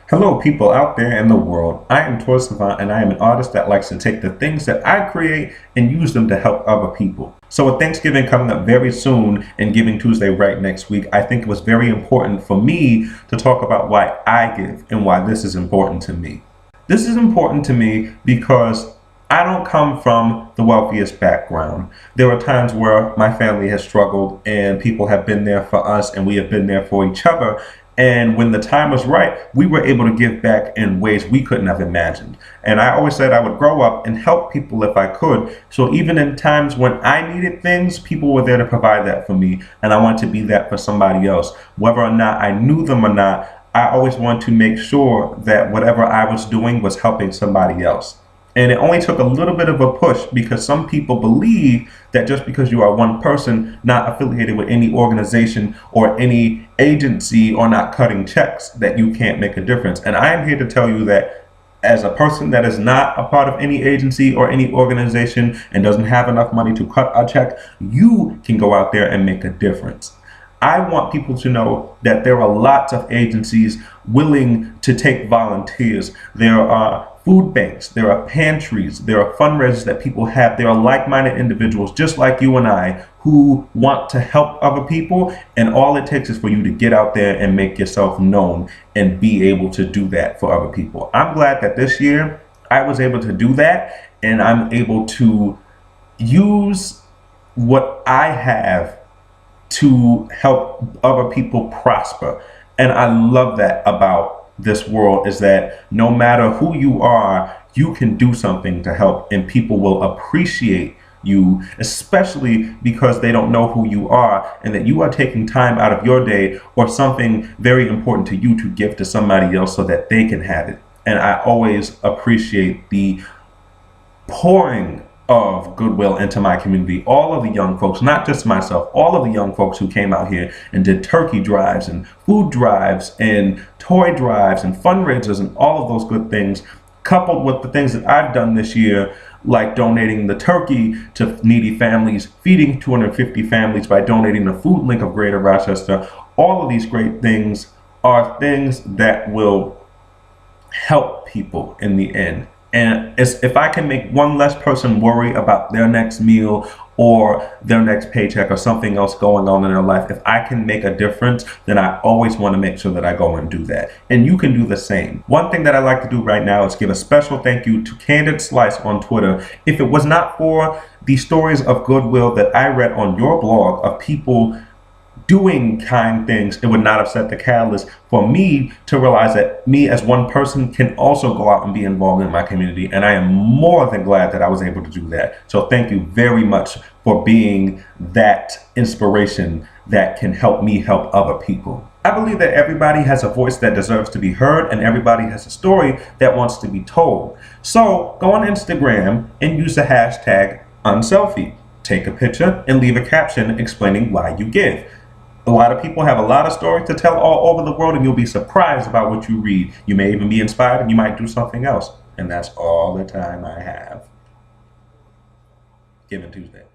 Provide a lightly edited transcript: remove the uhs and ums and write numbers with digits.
Hello, people out there in the world. I am Tor Savant, and I am an artist that likes to take the things that I create and use them to help other people. So, with Thanksgiving coming up very soon and Giving Tuesday right next week, I think it was very important for me to talk about why I give and why this is important to me. This is important to me because I don't come from the wealthiest background. There are times where my family has struggled and people have been there for us and we have been there for each other. And when the time was right, we were able to give back in ways we couldn't have imagined. And I always said I would grow up and help people if I could. So even in times when I needed things, people were there to provide that for me. And I wanted to be that for somebody else. Whether or not I knew them or not, I always wanted to make sure that whatever I was doing was helping somebody else. And it only took a little bit of a push because some people believe that just because you are one person not affiliated with any organization or any agency or not cutting checks, that you can't make a difference. And I am here to tell you that as a person that is not a part of any agency or any organization and doesn't have enough money to cut a check, you can go out there and make a difference. I want people to know that there are lots of agencies willing to take volunteers. There are food banks, there are pantries, there are fundraisers that people have. There are like-minded individuals just like you and I who want to help other people, and all it takes is for you to get out there and make yourself known and be able to do that for other people. I'm glad that this year I was able to do that, and I'm able to use what I have to help other people prosper. And I love that about this world, is that no matter who you are, you can do something to help and people will appreciate you, especially because they don't know who you are and that you are taking time out of your day or something very important to you to give to somebody else so that they can have it. And I always appreciate the pouring of goodwill into my community. All of the young folks, not just myself, all of the young folks who came out here and did turkey drives and food drives and toy drives and fundraisers and all of those good things, coupled with the things that I've done this year, like donating the turkey to needy families, feeding 250 families by donating the Food Link of Greater Rochester. All of these great things are things that will help people in the end. And if I can make one less person worry about their next meal or their next paycheck or something else going on in their life, if I can make a difference, then I always want to make sure that I go and do that. And you can do the same. One thing that I like to do right now is give a special thank you to Candid Slice on Twitter. If it was not for the stories of goodwill that I read on your blog of people doing kind things, it would not have set the catalyst for me to realize that me as one person can also go out and be involved in my community. And I am more than glad that I was able to do that. So thank you very much for being that inspiration that can help me help other people. I believe that everybody has a voice that deserves to be heard and everybody has a story that wants to be told. So go on Instagram and use the hashtag #unselfie. Take a picture and leave a caption explaining why you give. A lot of people have a lot of stories to tell all over the world, and you'll be surprised about what you read. You may even be inspired and you might do something else. And that's all the time I have. Giving Tuesday.